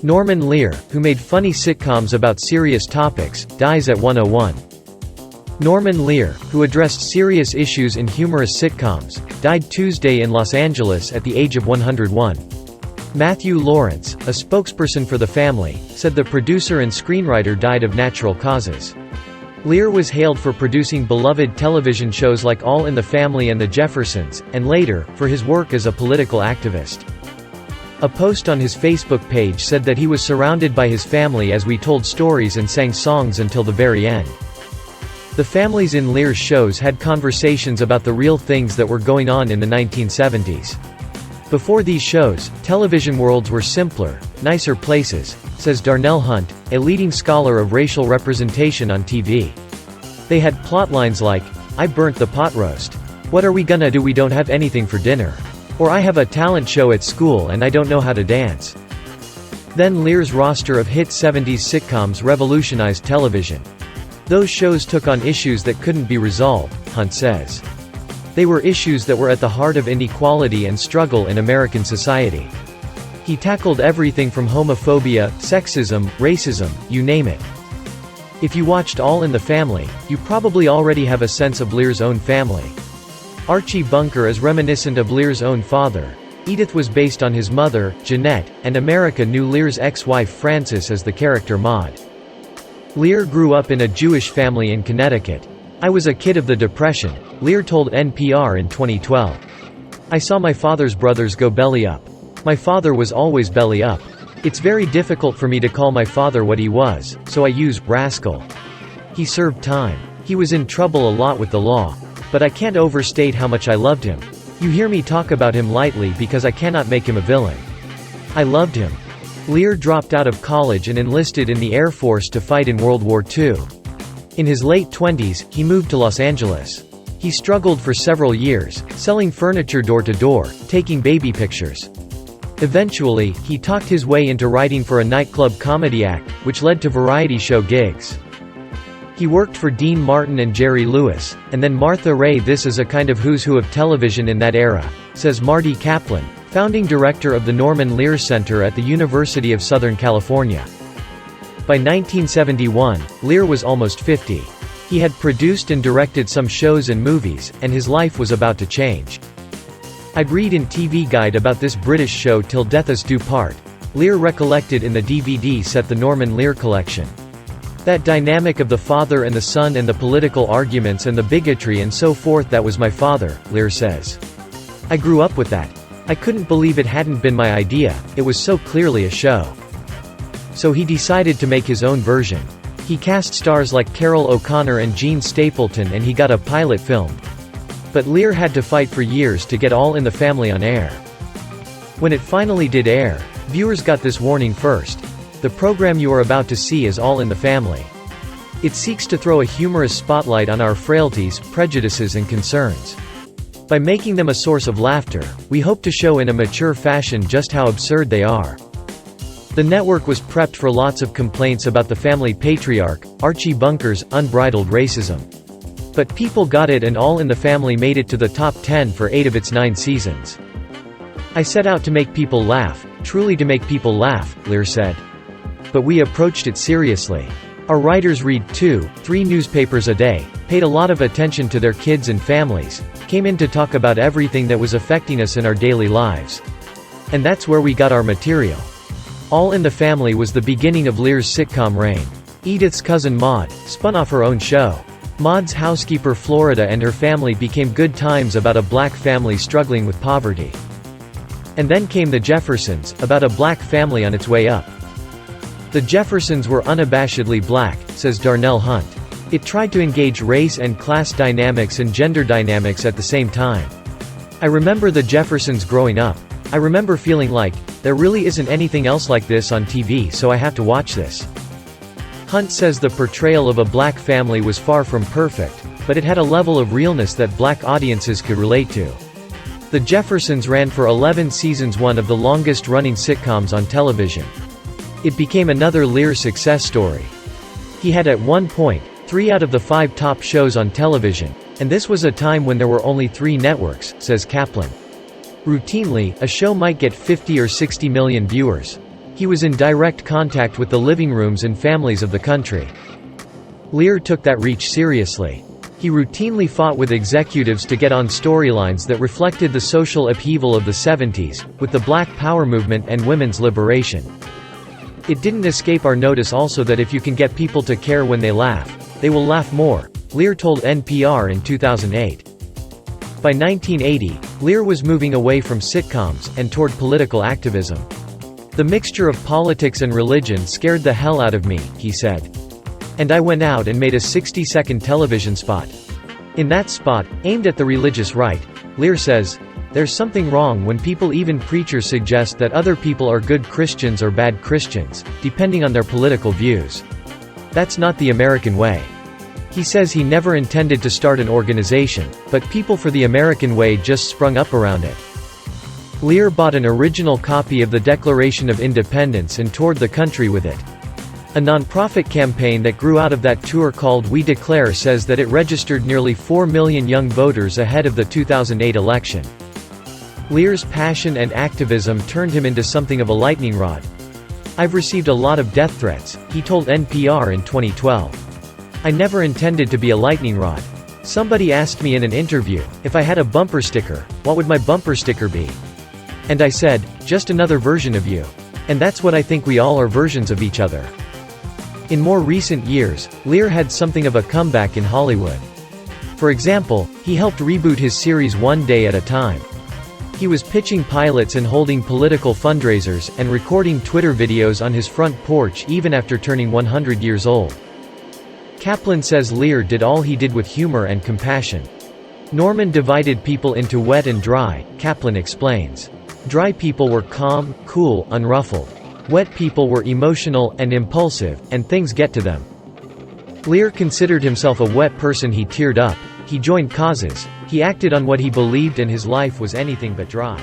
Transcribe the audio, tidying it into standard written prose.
Norman Lear, who made funny sitcoms about serious topics, dies at 101. Norman Lear, who addressed serious issues in humorous sitcoms, died Tuesday in Los Angeles at the age of 101. Matthew Lawrence, a spokesperson for the family, said the producer and screenwriter died of natural causes. Lear was hailed for producing beloved television shows like All in the Family and The Jeffersons, and later, for his work as a political activist. A post on his Facebook page said that he was surrounded by his family as we told stories and sang songs until the very end. The families in Lear's shows had conversations about the real things that were going on in the 1970s. Before these shows, television worlds were simpler, nicer places, says Darnell Hunt, a leading scholar of racial representation on TV. They had plotlines like, "I burnt the pot roast. What are we gonna do? We don't have anything for dinner." Or "I have a talent show at school and I don't know how to dance." Then Lear's roster of hit 70s sitcoms revolutionized television. Those shows took on issues that couldn't be resolved, Hunt says. They were issues that were at the heart of inequality and struggle in American society. He tackled everything from homophobia, sexism, racism, you name it. If you watched All in the Family, you probably already have a sense of Lear's own family. Archie Bunker is reminiscent of Lear's own father. Edith was based on his mother, Jeanette, and America knew Lear's ex-wife Frances as the character Maud. Lear grew up in a Jewish family in Connecticut. "I was a kid of the Depression," Lear told NPR in 2012. "I saw my father's brothers go belly up. My father was always belly up. It's very difficult for me to call my father what he was, so I use rascal. He served time. He was in trouble a lot with the law. But I can't overstate how much I loved him. You hear me talk about him lightly because I cannot make him a villain. I loved him." Lear dropped out of college and enlisted in the Air Force to fight in World War II. In his late 20s, he moved to Los Angeles. He struggled for several years, selling furniture door to door, taking baby pictures. Eventually, he talked his way into writing for a nightclub comedy act, which led to variety show gigs. He worked for Dean Martin and Jerry Lewis, and then Martha Raye. This is a kind of who's who of television in that era, says Marty Kaplan, founding director of the Norman Lear Center at the University of Southern California. By 1971, Lear was almost 50. He had produced and directed some shows and movies, and his life was about to change. "I'd read in TV Guide about this British show Till Death Us Do Part," Lear recollected in the DVD set The Norman Lear Collection. "That dynamic of the father and the son and the political arguments and the bigotry and so forth, that was my father," Lear says. "I grew up with that. I couldn't believe it hadn't been my idea, it was so clearly a show." So he decided to make his own version. He cast stars like Carol O'Connor and Gene Stapleton and he got a pilot filmed. But Lear had to fight for years to get All in the Family on air. When it finally did air, viewers got this warning first. The program you are about to see is All in the Family. It seeks to throw a humorous spotlight on our frailties, prejudices and concerns. By making them a source of laughter, we hope to show in a mature fashion just how absurd they are. The network was prepped for lots of complaints about the family patriarch, Archie Bunker's unbridled racism. But people got it, and All in the Family made it to the top 10 for 8 of its 9 seasons. "I set out to make people laugh, truly to make people laugh," Lear said. "But we approached it seriously. Our writers read 2-3 newspapers a day, paid a lot of attention to their kids and families, came in to talk about everything that was affecting us in our daily lives. And that's where we got our material." All in the Family was the beginning of Lear's sitcom reign. Edith's cousin Maud spun off her own show. Maud's housekeeper Florida and her family became good times about a black family struggling with poverty. And then came The Jeffersons, about a black family on its way up. The Jeffersons were unabashedly black, says Darnell Hunt. It tried to engage race and class dynamics and gender dynamics at the same time. "I remember The Jeffersons growing up. I remember feeling like, there really isn't anything else like this on TV, so I have to watch this." Hunt says the portrayal of a black family was far from perfect, but it had a level of realness that black audiences could relate to. The Jeffersons ran for 11 seasons, one of the longest-running sitcoms on television. It became another Lear success story. He had at one point 3 out of the 5 top shows on television, and this was a time when there were only 3 networks, says Kaplan. Routinely, a show might get 50 or 60 million viewers. He was in direct contact with the living rooms and families of the country. Lear took that reach seriously. He routinely fought with executives to get on storylines that reflected the social upheaval of the 70s, with the Black Power movement and women's liberation. It didn't escape our notice also that if you can get people to care when they laugh, they will laugh more, Lear told NPR in 2008. By 1980, Lear was moving away from sitcoms, and toward political activism. "The mixture of politics and religion scared the hell out of me," he said. "And I went out and made a 60-second television spot. In that spot, aimed at the religious right," Lear says, "there's something wrong when people, even preachers, suggest that other people are good Christians or bad Christians, depending on their political views. That's not the American way." He says he never intended to start an organization, but People for the American Way just sprung up around it. Lear bought an original copy of the Declaration of Independence and toured the country with it. A nonprofit campaign that grew out of that tour called We Declare says that it registered nearly 4 million young voters ahead of the 2008 election. Lear's passion and activism turned him into something of a lightning rod. "I've received a lot of death threats," he told NPR in 2012. "I never intended to be a lightning rod. Somebody asked me in an interview, if I had a bumper sticker, what would my bumper sticker be? And I said, just another version of you. And that's what I think we all are, versions of each other." In more recent years, Lear had something of a comeback in Hollywood. For example, he helped reboot his series One Day at a Time. He was pitching pilots and holding political fundraisers, and recording Twitter videos on his front porch even after turning 100 years old. Kaplan says Lear did all he did with humor and compassion. Norman divided people into wet and dry, Kaplan explains. Dry people were calm, cool, unruffled. Wet people were emotional and impulsive, and things get to them. Lear considered himself a wet person. He teared up. He joined causes. He acted on what he believed, and his life was anything but dry.